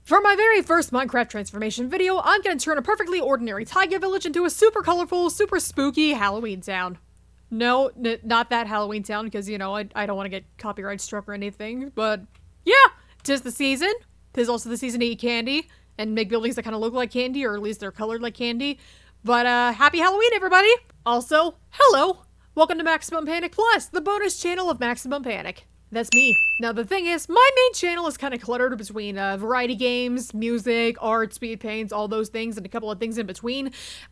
For my very first Minecraft transformation video, I'm gonna turn a perfectly ordinary taiga village into a super colorful, super spooky Halloween town. No, not that Halloween town, because, you know, I don't want to get copyright struck or anything, but yeah, 'tis the season. 'Tis also the season to eat candy, and make buildings that kind of look like candy, or at least they're colored like candy. But, happy Halloween, everybody! Also, hello! Welcome to Maximum Panic Plus, the bonus channel of Maximum Panic. That's me. Now the thing is, my main channel is kind of cluttered between variety games, music, art, speed paints, all those things, and a couple of things in between.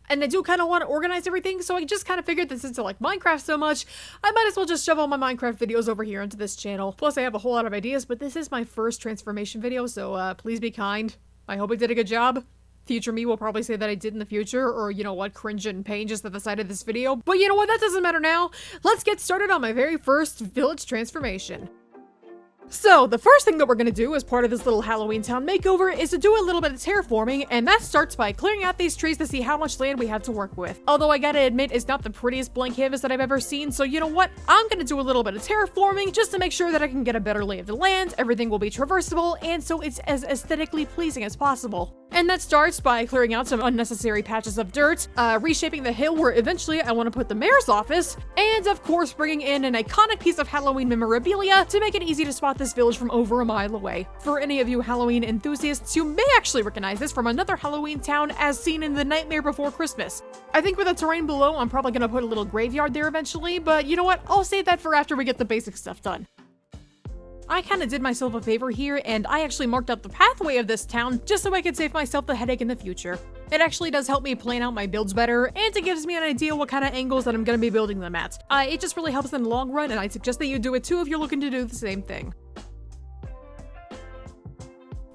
And I do kind of want to organize everything, so I just kind of figured that since I like Minecraft so much, I might as well just shove all my Minecraft videos over here into this channel. Plus I have a whole lot of ideas, but this is my first transformation video, so please be kind. I hope I did a good job. Future me will probably say that I did in the future, or you know what, cringe and pain just at the side of this video. But you know what, that doesn't matter now. Let's get started on my very first village transformation. So, the first thing that we're gonna do as part of this little Halloween town makeover is to do a little bit of terraforming, and that starts by clearing out these trees to see how much land we have to work with. Although I gotta admit, it's not the prettiest blank canvas that I've ever seen, so you know what? I'm gonna do a little bit of terraforming just to make sure that I can get a better lay of the land, everything will be traversable, and so it's as aesthetically pleasing as possible. And that starts by clearing out some unnecessary patches of dirt, reshaping the hill where eventually I want to put the mayor's office, and of course bringing in an iconic piece of Halloween memorabilia to make it easy to spot this village from over a mile away. For any of you Halloween enthusiasts, you may actually recognize this from another Halloween town as seen in The Nightmare Before Christmas. I think with the terrain below, I'm probably gonna put a little graveyard there eventually, but you know what? I'll save that for after we get the basic stuff done. I kind of did myself a favor here, and I actually marked out the pathway of this town just so I could save myself the headache in the future. It actually does help me plan out my builds better, and it gives me an idea what kind of angles that I'm going to be building them at. It just really helps in the long run, and I suggest that you do it too if you're looking to do the same thing.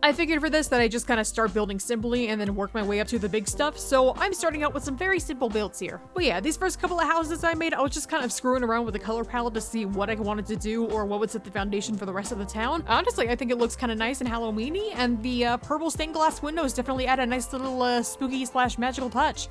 I figured for this that I just kind of start building simply and then work my way up to the big stuff, so I'm starting out with some very simple builds here. But yeah, these first couple of houses I made, I was just kind of screwing around with the color palette to see what I wanted to do or what would set the foundation for the rest of the town. Honestly, I think it looks kind of nice and Halloween-y, and the purple stained glass windows definitely add a nice little spooky / magical touch.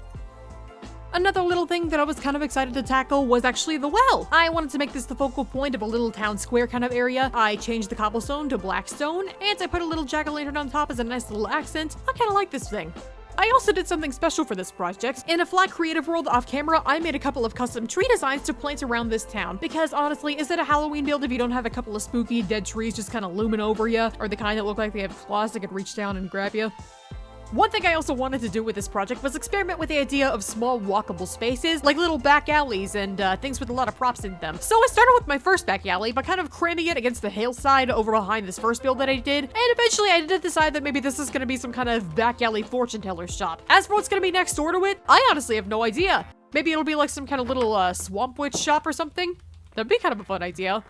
Another little thing that I was kind of excited to tackle was actually the well. I wanted to make this the focal point of a little town square kind of area. I changed the cobblestone to black stone, and I put a little jack-o'-lantern on top as a nice little accent. I kind of like this thing. I also did something special for this project. In a flat creative world off camera, I made a couple of custom tree designs to plant around this town. Because honestly, is it a Halloween build if you don't have a couple of spooky dead trees just kind of looming over you, or the kind that look like they have claws that could reach down and grab you? One thing I also wanted to do with this project was experiment with the idea of small walkable spaces, like little back alleys and things with a lot of props in them. So I started with my first back alley by kind of cramming it against the hillside over behind this first build that I did, and eventually I did decide that maybe this is going to be some kind of back alley fortune teller shop. As for what's going to be next door to it, I honestly have no idea. Maybe it'll be like some kind of little swamp witch shop or something? That'd be kind of a fun idea.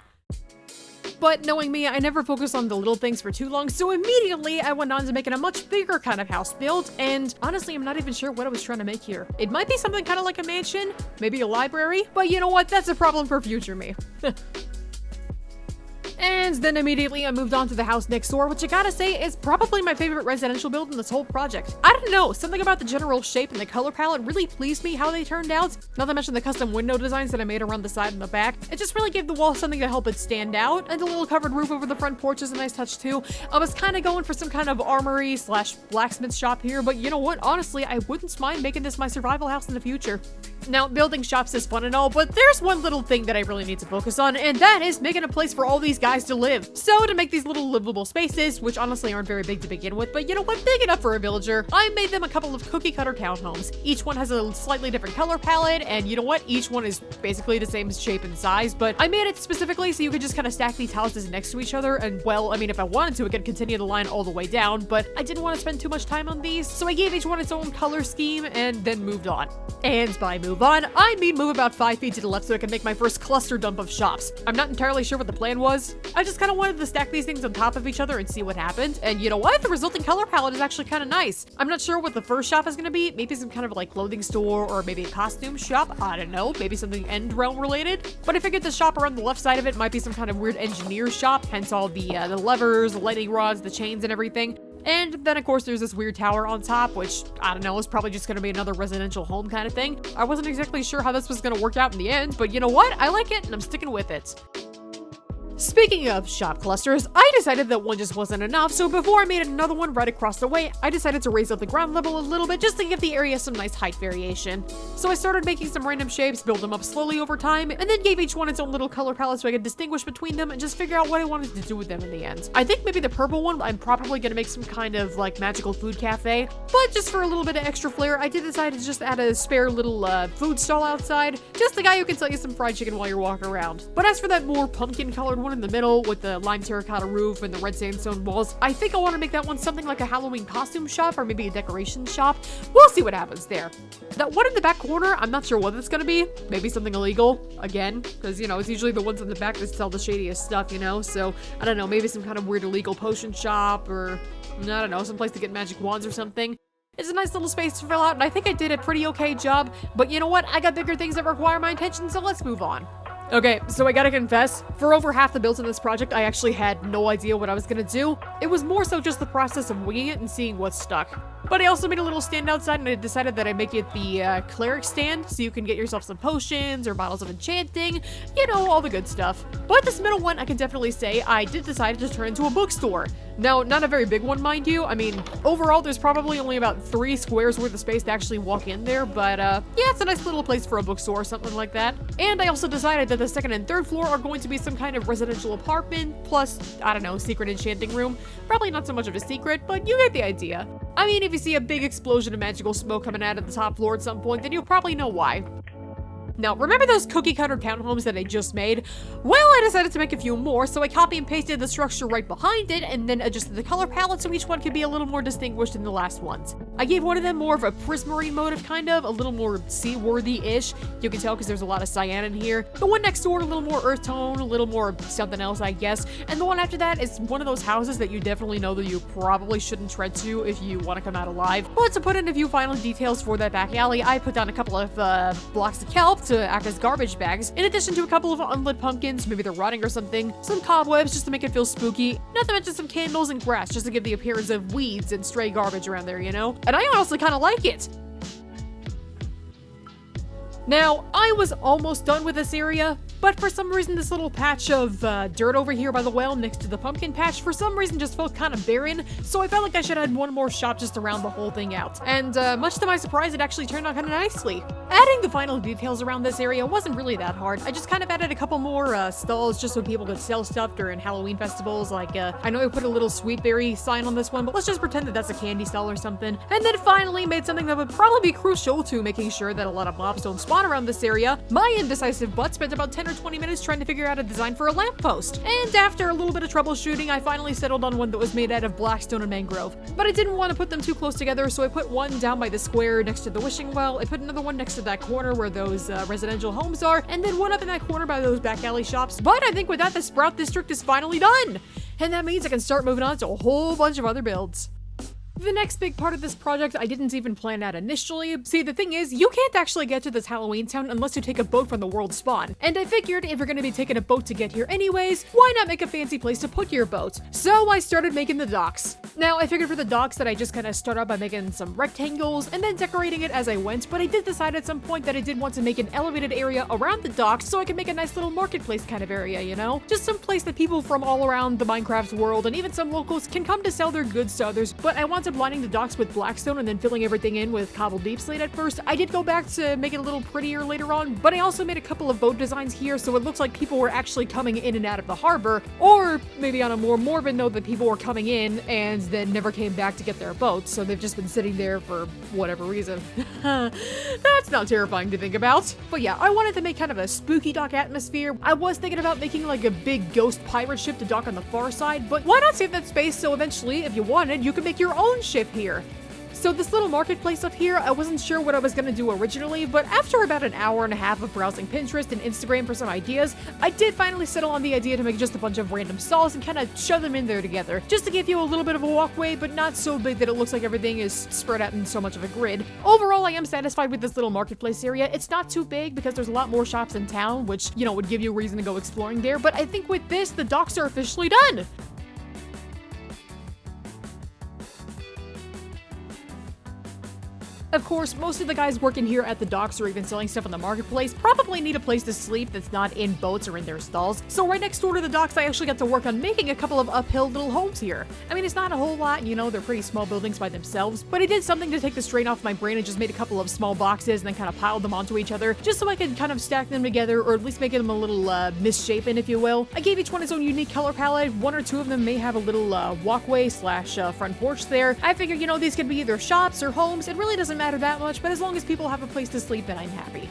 But knowing me, I never focus on the little things for too long, so immediately I went on to making a much bigger kind of house build, and honestly, I'm not even sure what I was trying to make here. It might be something kind of like a mansion, maybe a library, but you know what, that's a problem for future me. And then immediately I moved on to the house next door, which I gotta say is probably my favorite residential build in this whole project. I don't know, something about the general shape and the color palette really pleased me how they turned out. Not to mention the custom window designs that I made around the side and the back. It just really gave the wall something to help it stand out, and the little covered roof over the front porch is a nice touch too. I was kind of going for some kind of armory / blacksmith shop here, but you know what, honestly, I wouldn't mind making this my survival house in the future. Now, building shops is fun and all, but there's one little thing that I really need to focus on, and that is making a place for all these guys to live. So to make these little livable spaces, which honestly aren't very big to begin with, but you know what, big enough for a villager, I made them a couple of cookie cutter townhomes. Each one has a slightly different color palette, and you know what, each one is basically the same shape and size, but I made it specifically so you could just kind of stack these houses next to each other, and well, I mean, if I wanted to, I could continue the line all the way down, but I didn't want to spend too much time on these, so I gave each one its own color scheme, and then moved on. And by move on, I mean move about 5 feet to the left so I can make my first cluster dump of shops. I'm not entirely sure what the plan was. I just kind of wanted to stack these things on top of each other and see what happened. And you know what? The resulting color palette is actually kind of nice. I'm not sure what the first shop is going to be. Maybe some kind of like clothing store or maybe a costume shop. I don't know. Maybe something end realm related. But I figured the shop around the left side of it might be some kind of weird engineer shop. Hence all the levers, the lightning rods, the chains and everything. And then of course there's this weird tower on top, which, I don't know, is probably just gonna be another residential home kind of thing. I wasn't exactly sure how this was gonna work out in the end, but you know what? I like it and I'm sticking with it. Speaking of shop clusters, I decided that one just wasn't enough, so before I made another one right across the way, I decided to raise up the ground level a little bit just to give the area some nice height variation. So I started making some random shapes, build them up slowly over time, and then gave each one its own little color palette so I could distinguish between them and just figure out what I wanted to do with them in the end. I think maybe the purple one, I'm probably gonna make some kind of like magical food cafe, but just for a little bit of extra flair, I did decide to just add a spare little food stall outside, just the guy who can sell you some fried chicken while you're walking around. But as for that more pumpkin colored one in the middle with the lime terracotta roof and the red sandstone walls, I think I want to make that one something like a Halloween costume shop or maybe a decoration shop. We'll see what happens there. That one in the back corner, I'm not sure what it's gonna be. Maybe something illegal, again, because, you know, it's usually the ones in the back that sell the shadiest stuff, you know? So, I don't know, maybe some kind of weird illegal potion shop or, I don't know, someplace to get magic wands or something. It's a nice little space to fill out, and I think I did a pretty okay job, but you know what? I got bigger things that require my attention, so let's move on. Okay, so I gotta confess, for over half the builds in this project, I actually had no idea what I was gonna do. It was more so just the process of winging it and seeing what stuck. But I also made a little stand outside and I decided that I'd make it the cleric stand, so you can get yourself some potions or bottles of enchanting, you know, all the good stuff. But this middle one, I can definitely say, I did decide to turn into a bookstore. Now, not a very big one, mind you. I mean, overall, there's probably only about 3 squares worth of space to actually walk in there, but yeah, it's a nice little place for a bookstore or something like that. And I also decided that the 2nd and 3rd floor are going to be some kind of residential apartment, plus, I don't know, secret enchanting room. Probably not so much of a secret, but you get the idea. I mean, if you see a big explosion of magical smoke coming out of the top floor at some point, then you'll probably know why. Now, remember those cookie-cutter townhomes that I just made? Well, I decided to make a few more, so I copy and pasted the structure right behind it, and then adjusted the color palette so each one could be a little more distinguished than the last ones. I gave one of them more of a prismarine motive, kind of, a little more sea-worthy-ish. You can tell because there's a lot of cyan in here. The one next door, a little more earth tone, a little more something else, I guess. And the one after that is one of those houses that you definitely know that you probably shouldn't tread to if you want to come out alive. But to put in a few final details for that back alley, I put down a couple of blocks of kelp to act as garbage bags, in addition to a couple of unlit pumpkins, maybe they're rotting or something, some cobwebs just to make it feel spooky, not to mention some candles and grass just to give the appearance of weeds and stray garbage around there, you know? And I honestly kind of like it. Now, I was almost done with this area, but for some reason this little patch of dirt over here by the well next to the pumpkin patch for some reason just felt kind of barren, so I felt like I should add one more shop just to round the whole thing out. And much to my surprise, it actually turned out kind of nicely. Adding the final details around this area wasn't really that hard. I just kind of added a couple more stalls just so people could sell stuff during Halloween festivals. Like, I know I put a little sweet berry sign on this one, but let's just pretend that that's a candy stall or something. And then finally made something that would probably be crucial to making sure that a lot of mobs don't spawn around this area. My indecisive butt spent about 10 or 20 minutes trying to figure out a design for a lamppost. And after a little bit of troubleshooting, I finally settled on one that was made out of blackstone and mangrove. But I didn't want to put them too close together, so I put one down by the square next to the wishing well. I put another one next to that corner where those residential homes are, and then one up in that corner by those back alley shops. But I think with that, the Sprout District is finally done! And that means I can start moving on to a whole bunch of other builds. The next big part of this project I didn't even plan out initially. See, the thing is, you can't actually get to this Halloween town unless you take a boat from the world spawn. And I figured if you're gonna be taking a boat to get here anyways, why not make a fancy place to put your boat? So I started making the docks. Now, I figured for the docks that I just kind of start out by making some rectangles and then decorating it as I went, but I did decide at some point that I did want to make an elevated area around the docks so I could make a nice little marketplace kind of area, you know? Just some place that people from all around the Minecraft world and even some locals can come to sell their goods to others, but I wanted lining the docks with blackstone and then filling everything in with cobbled deep slate at first. I did go back to make it a little prettier later on, but I also made a couple of boat designs here so it looks like people were actually coming in and out of the harbor, or maybe on a more morbid note that people were coming in and then never came back to get their boats, so they've just been sitting there for whatever reason. That's not terrifying to think about. But yeah, I wanted to make kind of a spooky dock atmosphere. I was thinking about making like a big ghost pirate ship to dock on the far side, but why not save that space so eventually, if you wanted, you could make your own ship here. So this little marketplace up here, I wasn't sure what I was gonna do originally, but after about an hour and a half of browsing Pinterest and Instagram for some ideas, I did finally settle on the idea to make just a bunch of random stalls and kind of shove them in there together, just to give you a little bit of a walkway, but not so big that it looks like everything is spread out in so much of a grid. Overall, I am satisfied with this little marketplace area. It's not too big because there's a lot more shops in town, which, you know, would give you a reason to go exploring there, but I think with this, the docks are officially done! Of course, most of the guys working here at the docks or even selling stuff on the marketplace probably need a place to sleep that's not in boats or in their stalls. So right next door to the docks, I actually got to work on making a couple of uphill little homes here. I mean, it's not a whole lot, you know, they're pretty small buildings by themselves, but I did something to take the strain off my brain and just made a couple of small boxes and then kind of piled them onto each other, just so I could kind of stack them together, or at least make them a little misshapen, if you will. I gave each one its own unique color palette. One or two of them may have a little walkway slash front porch there. I figured, you know, these could be either shops or homes. It really doesn't matter that much, but as long as people have a place to sleep, then I'm happy.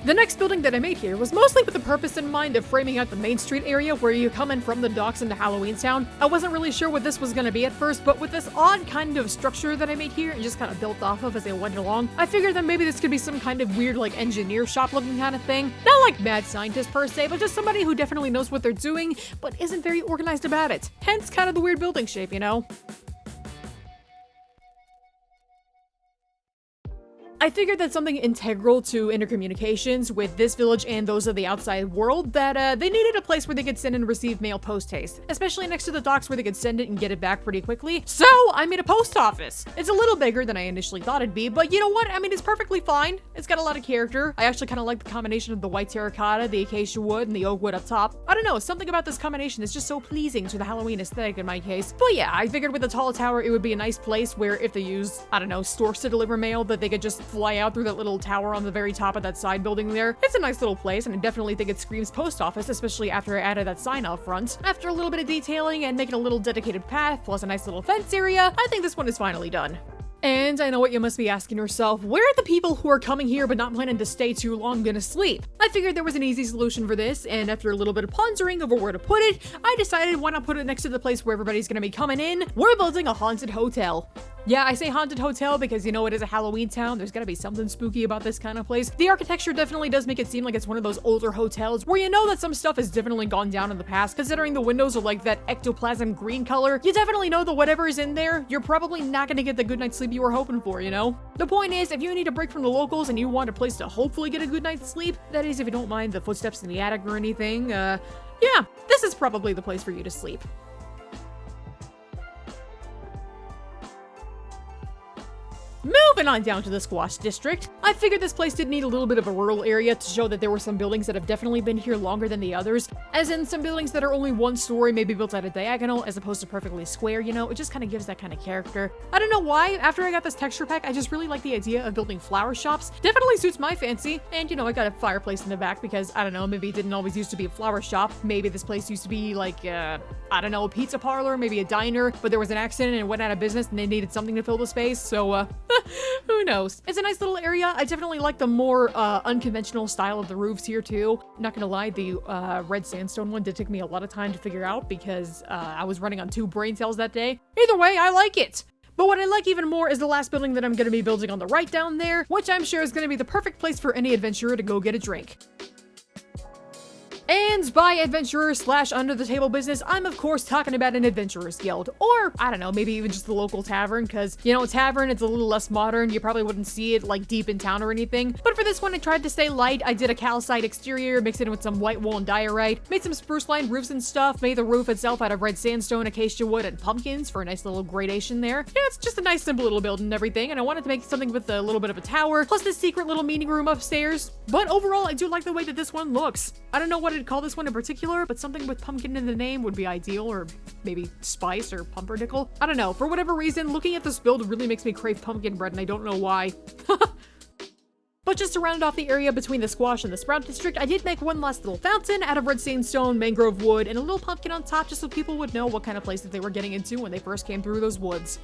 The next building that I made here was mostly with the purpose in mind of framing out the Main Street area where you come in from the docks into Halloween Town. I wasn't really sure what this was going to be at first, but with this odd kind of structure that I made here and just kind of built off of as I went along, I figured that maybe this could be some kind of weird like engineer shop looking kind of thing. Not like mad scientist per se, but just somebody who definitely knows what they're doing, but isn't very organized about it. Hence kind of the weird building shape, you know? I figured that something integral to intercommunications with this village and those of the outside world, that they needed a place where they could send and receive mail post-haste, especially next to the docks where they could send it and get it back pretty quickly. So I made a post office. It's a little bigger than I initially thought it'd be, but you know what? I mean, it's perfectly fine. It's got a lot of character. I actually kind of like the combination of the white terracotta, the acacia wood, and the oak wood up top. I don't know, something about this combination is just so pleasing to the Halloween aesthetic in my case. But yeah, I figured with the tall tower, it would be a nice place where if they use, I don't know, storks to deliver mail, that they could just fly out through that little tower on the very top of that side building there. It's a nice little place, and I definitely think it screams post office, especially after I added that sign out front. After a little bit of detailing and making a little dedicated path, plus a nice little fence area, I think this one is finally done. And I know what you must be asking yourself, where are the people who are coming here but not planning to stay too long gonna sleep? I figured there was an easy solution for this, and after a little bit of pondering over where to put it, I decided why not put it next to the place where everybody's gonna be coming in. We're building a haunted hotel. Yeah, I say haunted hotel because, you know, it is a Halloween town. There's gotta be something spooky about this kind of place. The architecture definitely does make it seem like it's one of those older hotels where you know that some stuff has definitely gone down in the past, considering the windows are like that ectoplasm green color. You definitely know that whatever is in there, you're probably not gonna get the good night's sleep you were hoping for, you know? The point is, if you need a break from the locals and you want a place to hopefully get a good night's sleep, that is if you don't mind the footsteps in the attic or anything, yeah, this is probably the place for you to sleep. Moving on down to the Squash District, I figured this place did need a little bit of a rural area to show that there were some buildings that have definitely been here longer than the others, as in some buildings that are only one story, maybe built at a diagonal as opposed to perfectly square, you know? It just kind of gives that kind of character. I don't know why, after I got this texture pack, I just really like the idea of building flower shops. Definitely suits my fancy, and you know, I got a fireplace in the back because, I don't know, maybe it didn't always used to be a flower shop. Maybe this place used to be like, I don't know, a pizza parlor, maybe a diner, but there was an accident and it went out of business and they needed something to fill the space, so, who knows? It's a nice little area. I definitely like the more unconventional style of the roofs here too. Not gonna lie, the red sandstone one did take me a lot of time to figure out because I was running on 2 brain cells that day. Either way, I like it. But what I like even more is the last building that I'm gonna be building on the right down there, which I'm sure is gonna be the perfect place for any adventurer to go get a drink. And by adventurer slash under the table business, I'm of course talking about an adventurer's guild, or I don't know, maybe even just the local tavern, because you know, a tavern, it's a little less modern, you probably wouldn't see it like deep in town or anything. But for this one, I tried to stay light. I did a calcite exterior, mixed it in with some white wool and diorite, made some spruce lined roofs and stuff, made the roof itself out of red sandstone, acacia wood, and pumpkins for a nice little gradation there. Yeah, it's just a nice simple little build and everything, and I wanted to make something with a little bit of a tower, plus this secret little meeting room upstairs. But overall, I do like the way that this one looks. I don't know what I'd call this one in particular, but something with pumpkin in the name would be ideal, or maybe spice or pumpernickel. I don't know, for whatever reason, looking at this build really makes me crave pumpkin bread, and I don't know why. But just to round off the area between the Squash and the Sprout District, I did make one last little fountain out of red sandstone, mangrove wood, and a little pumpkin on top just so people would know what kind of place that they were getting into when they first came through those woods.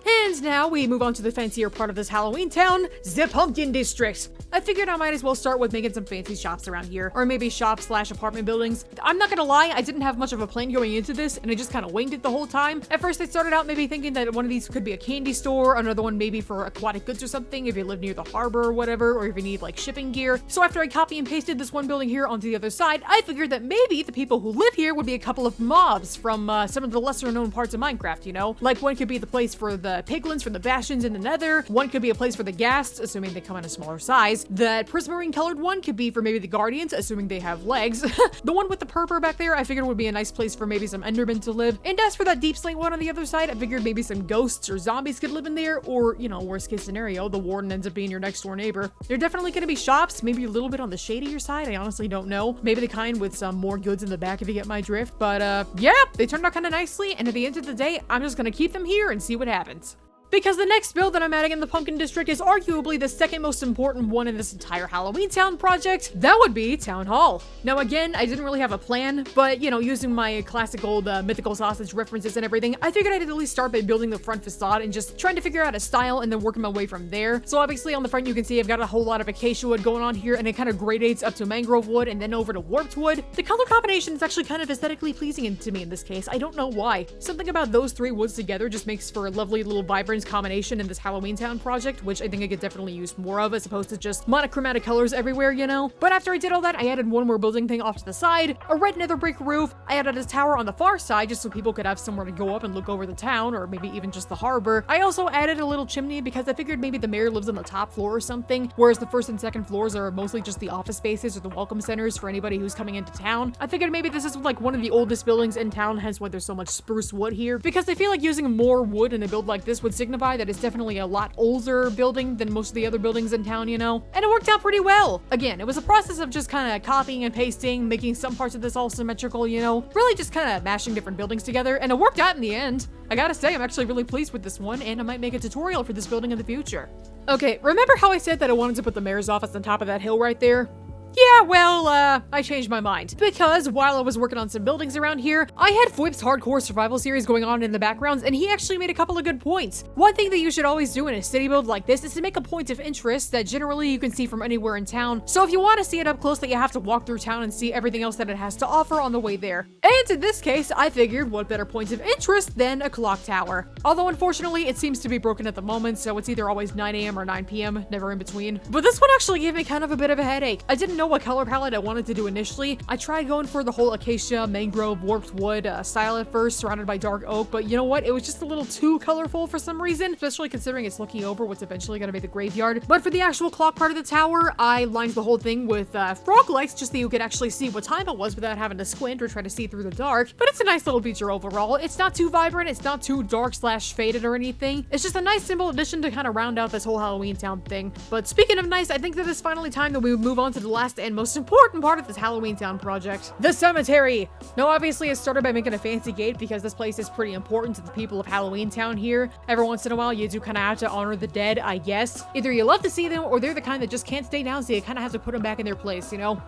And now we move on to the fancier part of this Halloween town, the Pumpkin District. I figured I might as well start with making some fancy shops around here, or maybe shops slash apartment buildings. I'm not gonna lie, I didn't have much of a plan going into this, and I just kind of winged it the whole time. At first I started out maybe thinking that one of these could be a candy store, another one maybe for aquatic goods or something, if you live near the harbor or whatever, or if you need like shipping gear. So after I copy and pasted this one building here onto the other side, I figured that maybe the people who live here would be a couple of mobs from some of the lesser known parts of Minecraft, you know? Like one could be the place for the pig piglins from the bastions in the nether. One could be a place for the ghasts, assuming they come in a smaller size. That prismarine colored one could be for maybe the guardians, assuming they have legs. The one with the purple back there, I figured would be a nice place for maybe some endermen to live. And as for that deep slate one on the other side, I figured maybe some ghosts or zombies could live in there, or, you know, worst case scenario, the warden ends up being your next door neighbor. There are definitely going to be shops, maybe a little bit on the shadier side. I honestly don't know. Maybe the kind with some more goods in the back if you get my drift. But yeah, they turned out kind of nicely. And at the end of the day, I'm just going to keep them here and see what happens. Because the next build that I'm adding in the Pumpkin District is arguably the second most important one in this entire Halloween Town project. That would be Town Hall. Now again, I didn't really have a plan, but you know, using my classic old mythical sausage references and everything, I figured I'd at least start by building the front facade and just trying to figure out a style and then working my way from there. So obviously on the front you can see I've got a whole lot of acacia wood going on here, and it kind of gradates up to mangrove wood and then over to warped wood. The color combination is actually kind of aesthetically pleasing to me in this case. I don't know why. Something about those three woods together just makes for a lovely little vibrance combination in this Halloween Town project, which I think I could definitely use more of as opposed to just monochromatic colors everywhere, you know? But after I did all that, I added one more building thing off to the side, a red nether brick roof. I added a tower on the far side just so people could have somewhere to go up and look over the town, or maybe even just the harbor. I also added a little chimney because I figured maybe the mayor lives on the top floor or something, whereas the first and second floors are mostly just the office spaces or the welcome centers for anybody who's coming into town. I figured maybe this is like one of the oldest buildings in town, hence why there's so much spruce wood here, because I feel like using more wood in a build like this would signify that it's definitely a lot older building than most of the other buildings in town, you know? And it worked out pretty well. Again, it was a process of just kind of copying and pasting, making some parts of this all symmetrical, you know? Really just kind of mashing different buildings together, and it worked out in the end. I gotta say, I'm actually really pleased with this one, and I might make a tutorial for this building in the future. Okay, remember how I said that I wanted to put the mayor's office on top of that hill right there? Yeah, well, I changed my mind. Because while I was working on some buildings around here, I had Fwip's hardcore survival series going on in the background, and he actually made a couple of good points. One thing that you should always do in a city build like this is to make a point of interest that generally you can see from anywhere in town. So if you want to see it up close, that you have to walk through town and see everything else that it has to offer on the way there. And in this case, I figured what better point of interest than a clock tower. Although unfortunately, it seems to be broken at the moment, so it's either always 9 AM or 9 PM, never in between. But this one actually gave me kind of a bit of a headache. I didn't know what color palette I wanted to do initially. I tried going for the whole acacia, mangrove, warped wood style at first, surrounded by dark oak, but you know what? It was just a little too colorful for some reason, especially considering it's looking over what's eventually going to be the graveyard. But for the actual clock part of the tower, I lined the whole thing with frog lights just so you could actually see what time it was without having to squint or try to see through the dark. But it's a nice little feature overall. It's not too vibrant, it's not too dark / faded or anything. It's just a nice simple addition to kind of round out this whole Halloween Town thing. But speaking of nice, I think that it's finally time that we move on to the last and most important part of this Halloween Town project. The cemetery! Now obviously it started by making a fancy gate because this place is pretty important to the people of Halloween Town here. Every once in a while you do kind of have to honor the dead, I guess. Either you love to see them or they're the kind that just can't stay down, so you kind of have to put them back in their place, you know?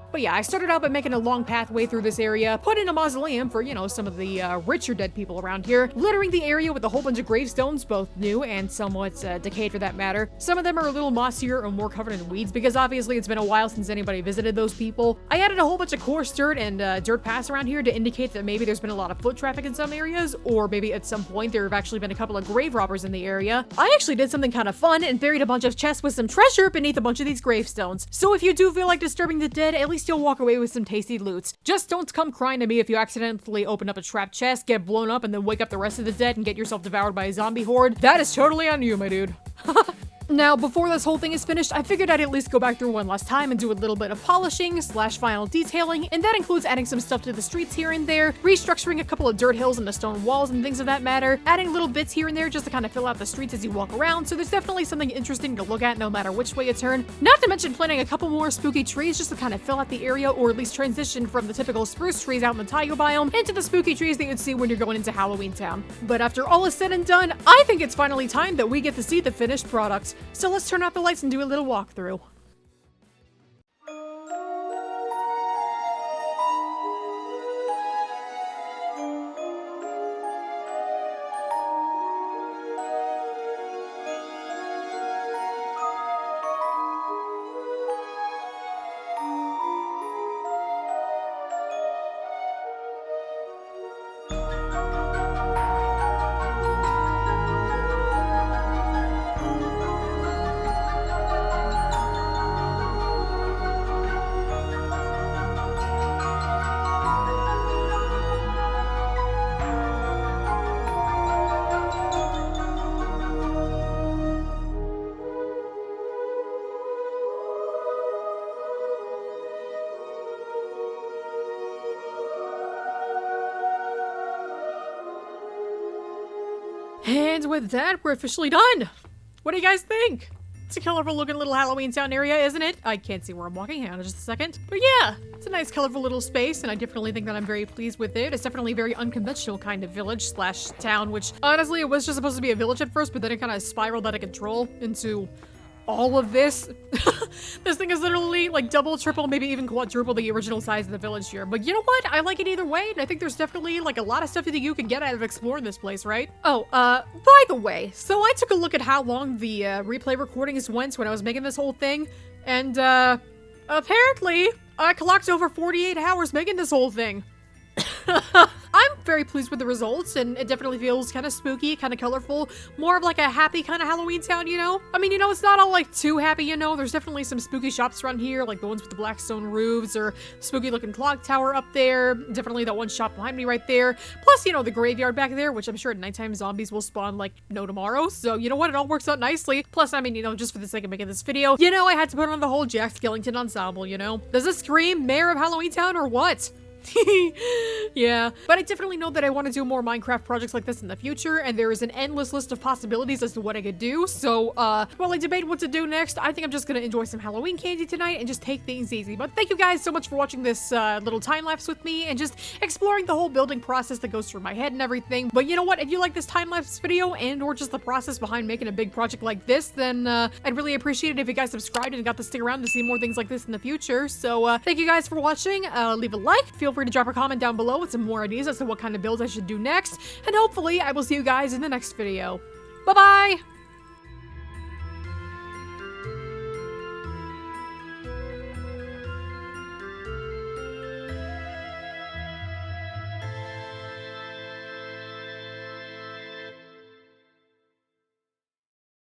But yeah, I started out by making a long pathway through this area, put in a mausoleum for, you know, some of the richer dead people around here, littering the area with a whole bunch of gravestones, both new and somewhat decayed for that matter. Some of them are a little mossier or more covered in weeds because obviously it's been a while since anybody visited those people. I added a whole bunch of coarse dirt and dirt paths around here to indicate that maybe there's been a lot of foot traffic in some areas, or maybe at some point there have actually been a couple of grave robbers in the area. I actually did something kind of fun and buried a bunch of chests with some treasure beneath a bunch of these gravestones. So if you do feel like disturbing the dead, at least you'll walk away with some tasty loots. Just don't come crying to me if you accidentally open up a trapped chest, get blown up, and then wake up the rest of the dead and get yourself devoured by a zombie horde. That is totally on you, my dude. Now, before this whole thing is finished, I figured I'd at least go back through one last time and do a little bit of polishing / final detailing, and that includes adding some stuff to the streets here and there, restructuring a couple of dirt hills and the stone walls and things of that matter, adding little bits here and there just to kind of fill out the streets as you walk around, so there's definitely something interesting to look at no matter which way you turn. Not to mention planting a couple more spooky trees just to kind of fill out the area, or at least transition from the typical spruce trees out in the taiga biome into the spooky trees that you'd see when you're going into Halloween Town. But after all is said and done, I think it's finally time that we get to see the finished product. So let's turn out the lights and do a little walkthrough. And with that, we're officially done. What do you guys think? It's a colorful looking little Halloween Town area, isn't it? I can't see where I'm walking. Hang on just a second. But yeah, it's a nice colorful little space, and I definitely think that I'm very pleased with it. It's definitely a very unconventional kind of village slash town, which honestly, it was just supposed to be a village at first, but then it kind of spiraled out of control into all of this. This thing is literally like double, triple, maybe even quadruple the original size of the village here. But you know what? I like it either way, and I think there's definitely like a lot of stuff that you can get out of exploring this place, right? Oh, by the way, so I took a look at how long the replay recordings went when I was making this whole thing, and apparently I clocked over 48 hours making this whole thing. I'm very pleased with the results, and it definitely feels kind of spooky, kind of colorful, more of like a happy kind of Halloween town, you know? I mean, you know, it's not all like too happy, you know? There's definitely some spooky shops around here, like the ones with the black stone roofs, or spooky looking clock tower up there, definitely that one shop behind me right there, plus, you know, the graveyard back there, which I'm sure at nighttime zombies will spawn like no tomorrow, so you know what, it all works out nicely. Plus, I mean, you know, just for the sake of making this video, you know, I had to put on the whole Jack Skellington ensemble, you know? Does this scream Mayor of Halloween Town or what? Yeah, but I definitely know that I want to do more Minecraft projects like this in the future, and there is an endless list of possibilities as to what I could do, so, while I debate what to do next, I think I'm just gonna enjoy some Halloween candy tonight and just take things easy. But thank you guys so much for watching this, little time-lapse with me, and just exploring the whole building process that goes through my head and everything. But you know what, if you like this time-lapse video, and or just the process behind making a big project like this, then, I'd really appreciate it if you guys subscribed and got to stick around to see more things like this in the future. So, thank you guys for watching, leave a like, feel free to drop a comment down below with some more ideas as to what kind of builds I should do next, and hopefully I will see you guys in the next video. Bye-bye!